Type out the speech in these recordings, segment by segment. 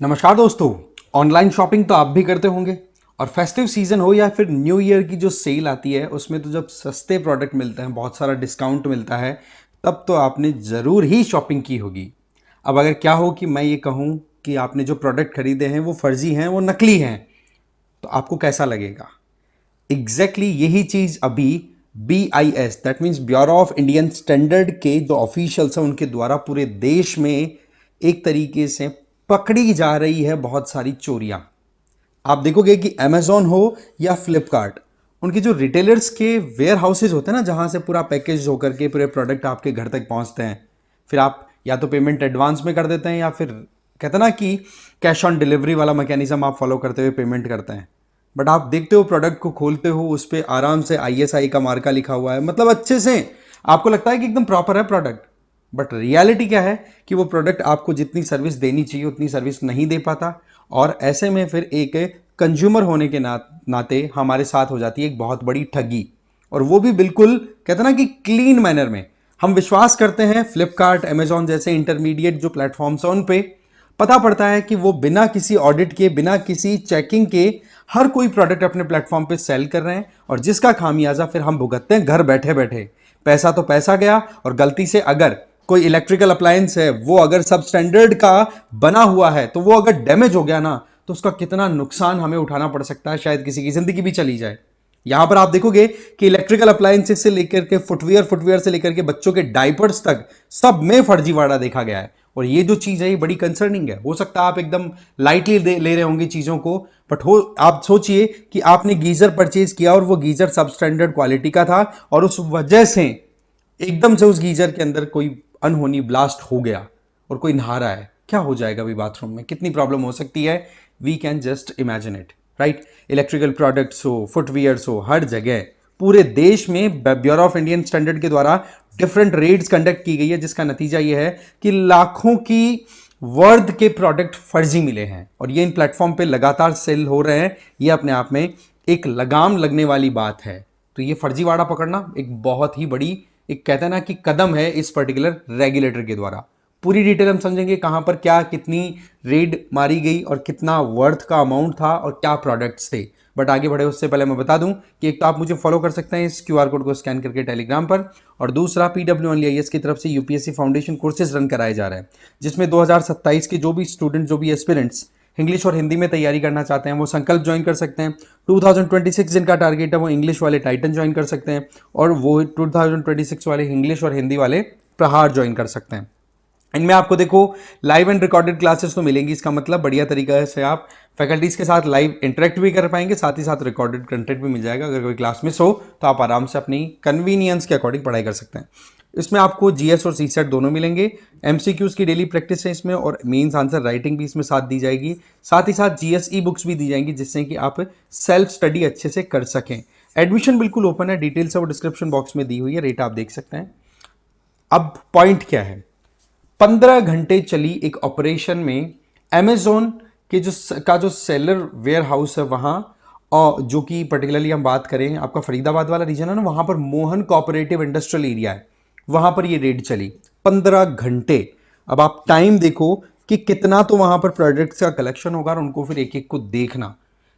नमस्कार दोस्तों। Online shopping तो आप भी करते होंगे और फेस्टिव सीजन हो या फिर न्यू ईयर की जो सेल आती है उसमें तो जब सस्ते प्रोडक्ट मिलते हैं, बहुत सारा डिस्काउंट मिलता है, तब तो आपने ज़रूर ही शॉपिंग की होगी। अब अगर क्या हो कि मैं ये कहूँ कि आपने जो प्रोडक्ट खरीदे हैं वो फर्जी हैं, वो नकली हैं, तो आपको कैसा लगेगा? यही चीज़ अभी BIS that means bureau of Indian standard के जो ऑफिशियल्स हैं उनके द्वारा पूरे देश में एक तरीके से पकड़ी जा रही है बहुत सारी चोरियां। आप देखोगे कि अमेजोन हो या फ्लिपकार्ट, उनके जो रिटेलर्स के वेयर हाउसेज होते हैं ना, जहां से पूरा पैकेज होकर के पूरे प्रोडक्ट आपके घर तक पहुंचते हैं, फिर आप या तो पेमेंट एडवांस में कर देते हैं या फिर कहते हैं ना कि कैश ऑन डिलीवरी वाला मैकेनिज्म आप फॉलो करते हुए पेमेंट करते हैं। बट आप देखते हो प्रोडक्ट को खोलते हो, उस पर आराम से ISI का मार्का लिखा हुआ है, मतलब अच्छे से आपको लगता है कि एकदम प्रॉपर है प्रोडक्ट। बट रियलिटी क्या है कि वो प्रोडक्ट आपको जितनी सर्विस देनी चाहिए उतनी सर्विस नहीं दे पाता, और ऐसे में फिर एक कंज्यूमर होने के नाते हमारे साथ हो जाती है एक बहुत बड़ी ठगी। और वो भी बिल्कुल कहते हैं ना कि क्लीन मैनर में। हम विश्वास करते हैं फ्लिपकार्ट, अमेजॉन जैसे इंटरमीडिएट जो प्लेटफॉर्म्स हैं उन पे, पता पड़ता है कि वो बिना किसी ऑडिट के, बिना किसी चेकिंग के हर कोई प्रोडक्ट अपने प्लेटफॉर्म पे सेल कर रहे हैं, और जिसका खामियाजा फिर हम भुगतते हैं घर बैठे बैठे। पैसा तो पैसा गया, और गलती से अगर कोई इलेक्ट्रिकल अप्लायंस है वो अगर सब स्टैंडर्ड का बना हुआ है तो वो अगर डैमेज हो गया ना, तो उसका कितना नुकसान हमें उठाना पड़ सकता है, शायद किसी की जिंदगी भी चली जाए। यहां पर आप देखोगे कि इलेक्ट्रिकल अप्लायंसेस से लेकर के फुटवियर से लेकर के बच्चों के डायपर्स तक सब में फर्जीवाड़ा देखा गया है। और ये जो चीज है ये बड़ी कंसर्निंग है। हो सकता है आप एकदम लाइटली ले रहे होंगे चीजों को, बट हो आप सोचिए कि आपने गीजर परचेज किया और वो गीजर सब स्टैंडर्ड क्वालिटी का था, और उस वजह से एकदम से उस गीजर के अंदर कोई अनहोनी ब्लास्ट हो गया और कोई नहा रहा है, क्या हो जाएगा अभी बाथरूम में, कितनी प्रॉब्लम हो सकती है। We can just imagine it, right. Electrical products हो, फुटवियर्स हो, हर जगह पूरे देश में ब्यूरो ऑफ इंडियन स्टैंडर्ड के द्वारा डिफरेंट रेड्स कंडक्ट की गई है, जिसका नतीजा यह है कि लाखों की वर्थ के प्रोडक्ट फर्जी मिले हैं, और ये इन प्लेटफॉर्म पे लगातार सेल हो रहे हैं। ये अपने आप में एक लगाम लगने वाली बात है। तो ये फर्जीवाड़ा पकड़ना एक बहुत ही बड़ी, एक कहते हैं ना कि कदम है इस पर्टिकुलर रेगुलेटर के द्वारा। पूरी डिटेल हम समझेंगे कहां पर क्या कितनी रेड मारी गई और कितना वर्थ का अमाउंट था और क्या प्रोडक्ट्स थे। बट आगे बढ़े उससे पहले मैं बता दूं कि एक तो आप मुझे फॉलो कर सकते हैं इस QR कोड को स्कैन करके टेलीग्राम पर, और दूसरा PWNLIS की तरफ से UPSC फाउंडेशन कोर्सेज रन कराए जा रहे हैं, जिसमें 2027 के जो भी स्टूडेंट, जो भी एस्पिरेंट्स इंग्लिश और हिंदी में तैयारी करना चाहते हैं वो संकल्प ज्वाइन कर सकते हैं। 2026 जिनका टारगेट है वो इंग्लिश वाले टाइटन ज्वाइन कर सकते हैं, और वो 2026 वाले इंग्लिश और हिंदी वाले प्रहार ज्वाइन कर सकते हैं। इनमें आपको देखो लाइव एंड रिकॉर्डेड क्लासेस तो मिलेंगी, इसका मतलब बढ़िया तरीका से आप फैकल्टीज के साथ लाइव इंटरेक्ट भी कर पाएंगे, साथ ही साथ रिकॉर्डेड कंटेंट भी मिल जाएगा। अगर कोई क्लास मिस हो तो आप आराम से अपनी कन्वीनियंस के अकॉर्डिंग पढ़ाई कर सकते हैं। इसमें आपको GS और CSET दोनों मिलेंगे। MCQs की डेली प्रैक्टिस है इसमें, और मेंस आंसर राइटिंग भी इसमें साथ दी जाएगी। साथ ही साथ GS बुक्स भी दी जाएंगी, जिससे कि आप सेल्फ स्टडी अच्छे से कर सकें। एडमिशन बिल्कुल ओपन है, डिटेल्स है वो डिस्क्रिप्शन बॉक्स में दी हुई है, रेट आप देख सकते हैं। अब पॉइंट क्या है, 15 घंटे चली एक ऑपरेशन में अमेजोन के जो सेलर वेयर हाउस है वहां, और जो कि पर्टिकुलरली हम बात करें आपका फरीदाबाद वाला रीजन है ना, वहां पर मोहन कोऑपरेटिव इंडस्ट्रियल एरिया है, वहां पर ये रेड चली 15 घंटे। अब आप टाइम देखो कि कितना तो वहां पर प्रोडक्ट्स का कलेक्शन होगा, और उनको फिर एक एक को देखना।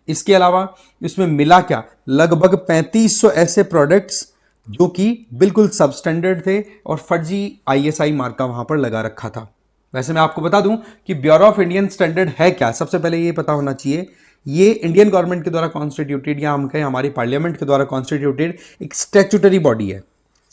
इसके अलावा इसमें मिला क्या, लगभग 3500 ऐसे प्रोडक्ट्स जो कि बिल्कुल सबस्टैंडर्ड थे और फर्जी ISI मार्का वहां पर लगा रखा था। वैसे मैं आपको बता दूं कि ब्यूरो ऑफ इंडियन स्टैंडर्ड है क्या, सबसे पहले ये पता होना चाहिए। ये इंडियन गवर्नमेंट के द्वारा कॉन्स्टिट्यूटेड, या हम कहें हमारी पार्लियामेंट के द्वारा कॉन्स्टिट्यूटेड एक स्टैट्यूटरी बॉडी है।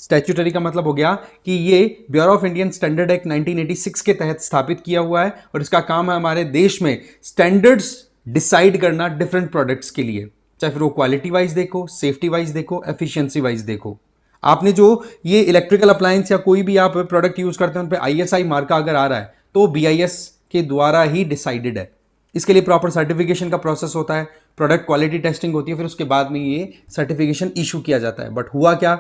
स्टैट्यूटरी का मतलब हो गया कि ये bureau of Indian standard act 1986 के तहत स्थापित किया हुआ है, और इसका काम है हमारे देश में स्टैंडर्ड्स डिसाइड करना डिफरेंट प्रोडक्ट्स के लिए, चाहे फिर वो क्वालिटी वाइज देखो, सेफ्टी वाइज देखो, एफिशिएंसी वाइज देखो। आपने जो ये इलेक्ट्रिकल अप्लायंस या कोई भी आप प्रोडक्ट यूज करते हैं उन पे ISI मार्का अगर आ रहा है तो BIS के द्वारा ही डिसाइडेड है। इसके लिए प्रॉपर सर्टिफिकेशन का प्रोसेस होता है, प्रोडक्ट क्वालिटी टेस्टिंग होती है, फिर उसके बाद में ये सर्टिफिकेशन इशू किया जाता है। बट हुआ क्या,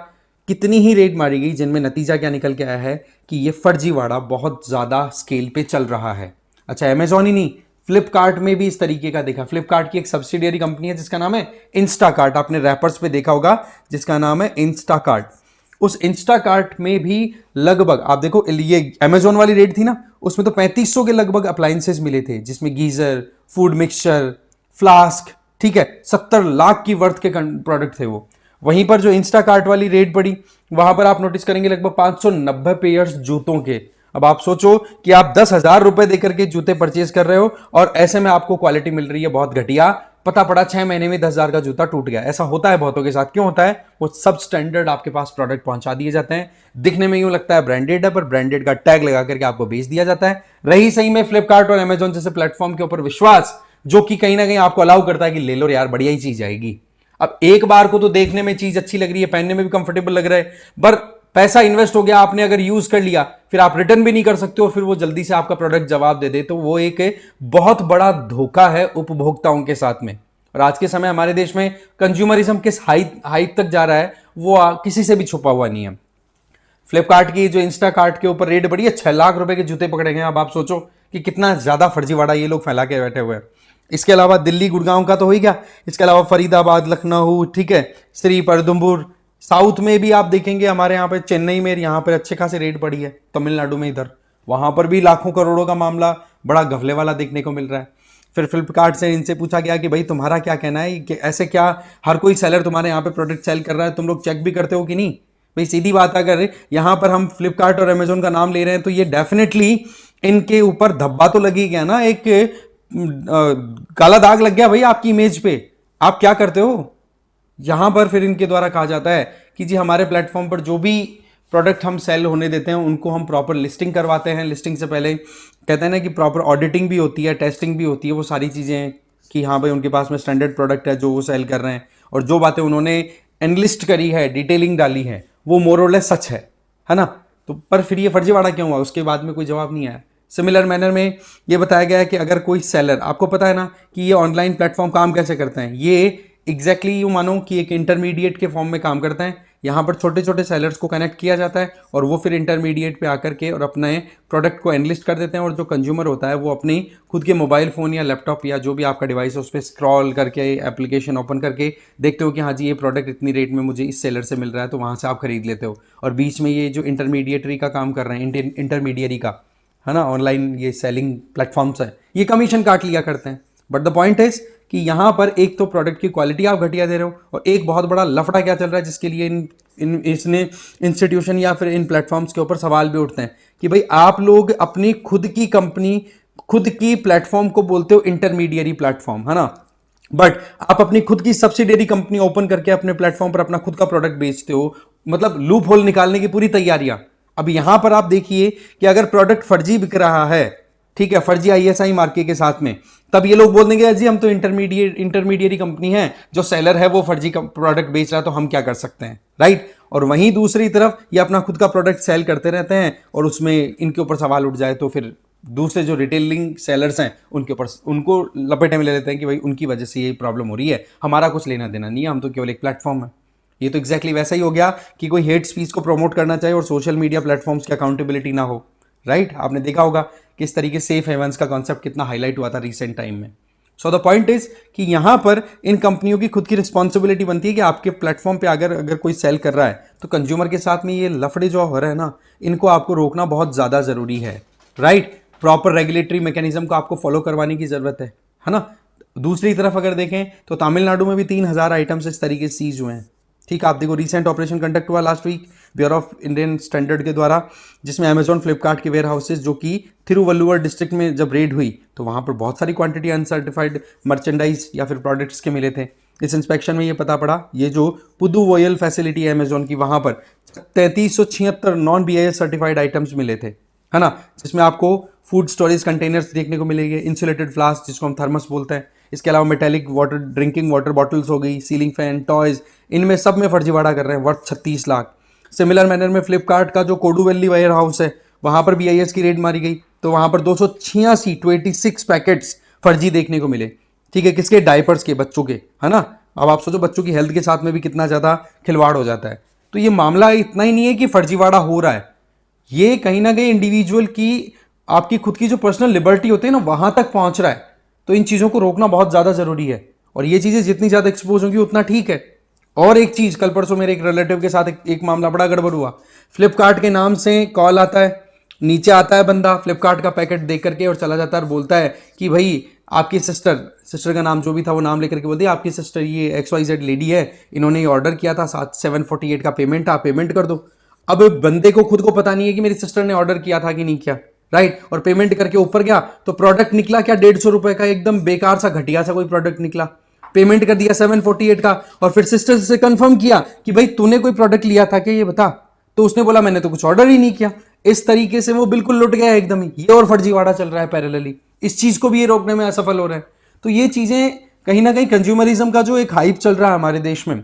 कितनी ही रेड मारी गई, जिनमें नतीजा क्या निकल के आया है कि ये फर्जीवाड़ा बहुत ज्यादा स्केल पे चल रहा है। अच्छा, अमेजॉन ही नहीं, फ्लिपकार्ट में भी इस तरीके का देखा। फ्लिपकार्ट की एक सब्सिडियरी कंपनी है जिसका नाम है इंस्टाकार्ट, आपने रैपर्स पे देखा होगा जिसका नाम है इंस्टाकार्ट। उस इंस्टाकार्ट में भी लगभग आप देखो, ये अमेजोन वाली रेट थी ना, उसमें तो 3500 के लगभग अप्लायंसेस मिले थे, जिसमें गीजर, फूड मिक्सचर, फ्लास्क, ठीक है, 70 लाख की वर्थ के प्रोडक्ट थे वो। वहीं पर जो इंस्टाकार्ट वाली रेट पड़ी, वहां पर आप नोटिस करेंगे लगभग 590 पेयर्स जूतों के। अब आप सोचो कि आप 10,000 रुपए देकर के जूते परचेज कर रहे हो और ऐसे में आपको क्वालिटी मिल रही है बहुत घटिया, पता पड़ा 6 महीने में 10,000 का जूता टूट गया। ऐसा होता है बहुतों के साथ। क्यों होता है? वो सब स्टैंडर्ड आपके पास प्रोडक्ट पहुंचा दिए जाते हैं, दिखने में यूं लगता है ब्रांडेड है, पर ब्रांडेड का टैग लगा करके आपको बेच दिया जाता है। रही सही में फ्लिपकार्ट और अमेजोन जैसे प्लेटफॉर्म के ऊपर विश्वास, जो कि कहीं ना कहीं आपको अलाउ करता है कि ले लो यार, बढ़िया ही चीज आएगी। अब एक बार को तो देखने में चीज अच्छी लग रही है, पहनने में भी कंफर्टेबल लग रहा है, पर पैसा इन्वेस्ट हो गया, आपने अगर यूज कर लिया, फिर आप रिटर्न भी नहीं कर सकते हो, फिर वो जल्दी से आपका प्रोडक्ट जवाब दे दे, तो वो एक बहुत बड़ा धोखा है उपभोक्ताओं के साथ में। और आज के समय हमारे देश में कंज्यूमरिज्म किस हाइट तक जा रहा है, वो किसी से भी छुपा हुआ नहीं है। फ्लिपकार्ट की जो इंस्टाकार्ट के ऊपर रेट बढ़ी है, 6 लाख रुपए के जूते पकड़े गए। अब आप सोचो कि कितना ज्यादा फर्जीवाड़ा ये लोग फैला के बैठे हुए हैं। इसके अलावा दिल्ली गुड़गांव का तो हो ही गया, इसके अलावा फरीदाबाद, लखनऊ, ठीक है, श्री परदुम्बुर, साउथ में भी आप देखेंगे हमारे यहाँ पे चेन्नई में यहाँ पर अच्छे खासे रेट बढ़ी है, तमिलनाडु में इधर, वहां पर भी लाखों करोड़ों का मामला बड़ा घपले वाला देखने को मिल रहा है। फिर फ्लिपकार्ट से इनसे पूछा गया कि भाई तुम्हारा क्या कहना है कि ऐसे क्या हर कोई सेलर तुम्हारे यहाँ पे प्रोडक्ट सेल कर रहा है, तुम लोग चेक भी करते हो कि नहीं? भाई सीधी बात, अगर यहां पर हम फ्लिपकार्ट और अमेजोन का नाम ले रहे हैं तो ये डेफिनेटली इनके ऊपर धब्बा तो लगी गया ना, एक काला दाग लग गया भाई आपकी इमेज पे। आप क्या करते हो? यहां पर फिर इनके द्वारा कहा जाता है कि जी हमारे प्लेटफॉर्म पर जो भी प्रोडक्ट हम सेल होने देते हैं उनको हम प्रॉपर लिस्टिंग करवाते हैं। लिस्टिंग से पहले कहते हैं ना कि प्रॉपर ऑडिटिंग भी होती है, टेस्टिंग भी होती है, वो सारी चीज़ें कि हाँ भाई उनके पास में स्टैंडर्ड प्रोडक्ट है जो वो सेल कर रहे हैं, और जो बातें उन्होंने एनलिस्ट करी है, डिटेलिंग डाली है, वो मोरलेस सच है ना? तो पर फिर ये फर्जीवाड़ा क्यों हुआ? उसके बाद में कोई जवाब नहीं आया। सिमिलर मैनर में ये बताया गया है कि अगर कोई सेलर, आपको पता है ना कि ये ऑनलाइन प्लेटफॉर्म काम कैसे करते हैं, ये एग्जैक्टली यूँ मानो कि एक इंटरमीडिएट के फॉर्म में काम करते हैं। यहाँ पर छोटे छोटे सेलर्स को कनेक्ट किया जाता है और वो फिर इंटरमीडिएट पे आकर के और अपने प्रोडक्ट को एनलिस्ट कर देते हैं, और जो कंज्यूमर होता है वो अपनी खुद के मोबाइल फ़ोन या लैपटॉप या जो भी आपका डिवाइस है उस पर स्क्रॉल करके एप्लीकेशन ओपन करके देखते हो कि हाँ जी ये प्रोडक्ट इतनी रेट में मुझे इस सेलर से मिल रहा है, तो वहाँ से आप खरीद लेते हो। और बीच में ये जो इंटरमीडिएटरी का काम कर रहे हैं, इंटरमीडियरी का, है ना, ऑनलाइन ये सेलिंग प्लेटफॉर्म्स है, ये कमीशन काट लिया करते हैं। बट द पॉइंट इज कि यहाँ पर एक तो प्रोडक्ट की क्वालिटी आप घटिया दे रहे हो, और एक बहुत बड़ा लफड़ा क्या चल रहा है जिसके लिए इसने इंस्टीट्यूशन या फिर इन प्लेटफॉर्म्स के ऊपर सवाल भी उठते हैं कि भाई आप लोग अपनी खुद की कंपनी, खुद की प्लेटफॉर्म को बोलते हो इंटरमीडियरी प्लेटफॉर्म, है ना, बट आप अपनी खुद की सब्सिडियरी कंपनी ओपन करके अपने प्लेटफॉर्म पर अपना खुद का प्रोडक्ट बेचते हो, मतलब लूप होल निकालने की पूरी तैयारियां। अब यहां पर आप देखिए कि अगर प्रोडक्ट फर्जी बिक रहा है, ठीक है, फर्जी आईएसआई मार्के के साथ में, तब ये लोग बोल देंगे जी हम तो इंटरमीडियरी कंपनी है, जो सेलर है वो फर्जी प्रोडक्ट बेच रहा है तो हम क्या कर सकते हैं, राइट? और वहीं दूसरी तरफ ये अपना खुद का प्रोडक्ट सेल करते रहते हैं और उसमें इनके ऊपर सवाल उठ जाए तो फिर दूसरे जो रिटेलिंग सेलर्स हैं उनके ऊपर उनको लपेटे में ले लेते हैं कि भाई उनकी वजह से ये प्रॉब्लम हो रही है, हमारा कुछ लेना देना नहीं है, हम तो केवल एक प्लेटफॉर्म है। ये तो एग्जैक्टली वैसा ही हो गया कि कोई हेट स्पीच को प्रमोट करना चाहिए और सोशल मीडिया प्लेटफॉर्म्स की अकाउंटेबिलिटी ना हो, राइट? आपने देखा होगा किस तरीके सेफ हेवंस का कॉन्सेप्ट कितना हाईलाइट हुआ था रिसेंट टाइम में। सो द पॉइंट इज कि यहां पर इन कंपनियों की खुद की रिस्पॉन्सिबिलिटी बनती है कि आपके प्लेटफॉर्म पे अगर कोई सेल कर रहा है तो कंज्यूमर के साथ में ये लफड़े जो हो रहे हैं ना, इनको आपको रोकना बहुत ज़्यादा ज़रूरी है, राइट? प्रॉपर रेगुलेटरी मैकेनिज्म को आपको फॉलो करवाने की ज़रूरत है ना? दूसरी तरफ अगर देखें तो तमिलनाडु में भी 3,000 आइटम्स इस तरीके से सीज हुए हैं। ठीक है, आप देखो रिसेंट ऑपरेशन कंडक्ट हुआ last week bureau of Indian standard के द्वारा, जिसमें अमेजॉन फ्लिपकार्ट के वेयर हाउसेज जो कि थिरुवल्लुवर डिस्ट्रिक्ट में जब रेड हुई तो वहाँ पर बहुत सारी क्वांटिटी अनसर्टिफाइड मर्चेंडाइज या फिर प्रोडक्ट्स के मिले थे। इस इंस्पेक्शन में ये पता पड़ा, ये जो पुदुवोयल फैसिलिटी है अमेजॉन की, वहाँ पर 3376 नॉन BIS सर्टिफाइड आइटम्स मिले थे, है ना, जिसमें आपको फूड स्टोरेज कंटेनर्स देखने को मिलेंगे, इंसुलेटेड फ्लास्क जिसको हम थर्मस बोलते हैं, इसके अलावा metallic water drinking water bottles हो गई, सीलिंग फैन, टॉयज, इनमें सब में फर्जीवाड़ा कर रहे हैं वर्थ 36 लाख। सिमिलर मैनर में फ्लिपकार्ट का जो कोडुवेली वेयर हाउस है वहाँ पर BIS की रेड मारी गई तो वहाँ पर 286 पैकेट्स फर्जी देखने को मिले। ठीक है, किसके? डायपर्स के, बच्चों के, है ना। अब आप सोचो बच्चों की हेल्थ के साथ में भी कितना ज़्यादा खिलवाड़ हो जाता है। तो ये मामला इतना ही नहीं है कि फर्जीवाड़ा हो रहा है, ये कहीं ना कहीं इंडिविजुअल की, आपकी खुद की जो पर्सनल लिबर्टी होती है ना, वहां तक पहुंच रहा है। तो इन चीज़ों को रोकना बहुत ज़्यादा ज़रूरी है और ये चीज़ें जितनी ज़्यादा एक्सपोज होंगी उतना ठीक है। और एक चीज, कल परसों मेरे एक रिलेटिव के साथ एक मामला बड़ा गड़बड़ हुआ। फ्लिपकार्ट के नाम से कॉल आता है, नीचे आता है बंदा फ्लिपकार्ट का पैकेट देख करके और चला जाता है और बोलता है कि भाई आपकी सिस्टर का नाम जो भी था वो नाम लेकर के बोलती है आपकी सिस्टर ये XYZ लेडी है, इन्होंने ये ऑर्डर किया था, 748 का पेमेंट, आप पेमेंट कर दो। अब बंदे को खुद को पता नहीं है कि मेरी सिस्टर ने ऑर्डर किया था कि नहीं किया, राइट। और पेमेंट करके ऊपर गया तो प्रोडक्ट निकला क्या, 150 रुपए का एकदम बेकार सा घटिया सा कोई प्रोडक्ट निकला। पेमेंट कर दिया 748 का, और फिर सिस्टर से कंफर्म किया कि भाई तूने कोई प्रोडक्ट लिया था क्या, ये बता। तो उसने बोला मैंने तो कुछ ऑर्डर ही नहीं किया। इस तरीके से वो बिल्कुल लुट गया एकदम ही। ये और फर्जीवाड़ा चल रहा है पैरेलली, इस चीज को भी ये रोकने में असफल हो रहे हैं। तो ये चीजें कहीं ना कहीं कंज्यूमरिज्म का जो एक हाइप चल रहा है हमारे देश में,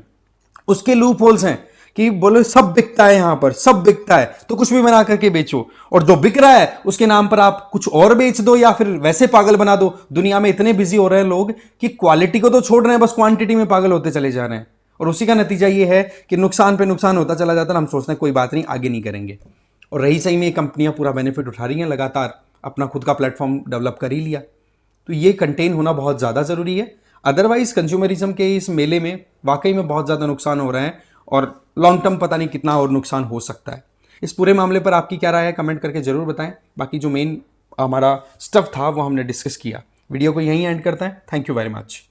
उसके लूप होल्स हैं कि बोलो सब बिकता है, यहां पर सब बिकता है तो कुछ भी बना करके बेचो, और जो बिक रहा है उसके नाम पर आप कुछ और बेच दो या फिर वैसे पागल बना दो। दुनिया में इतने बिजी हो रहे हैं लोग कि क्वालिटी को तो छोड़ रहे हैं, बस क्वांटिटी में पागल होते चले जा रहे हैं। और उसी का नतीजा ये है कि नुकसान पे नुकसान होता चला जाता है। हम सोचते हैं कोई बात नहीं, आगे नहीं करेंगे। और रही सही में ये कंपनियां पूरा बेनिफिट उठा रही हैं, लगातार अपना खुद का प्लेटफॉर्म डेवलप कर ही लिया। तो ये कंटेन होना बहुत ज़्यादा ज़रूरी है। अदरवाइज कंज्यूमरिज्म के इस मेले में वाकई में बहुत ज़्यादा नुकसान हो रहा है, और लॉन्ग टर्म पता नहीं कितना और नुकसान हो सकता है। इस पूरे मामले पर आपकी क्या राय है, कमेंट करके ज़रूर बताएं। बाकी जो मेन हमारा स्टफ था वो हमने डिस्कस किया। वीडियो को यहीं एंड करते हैं। Thank you very much.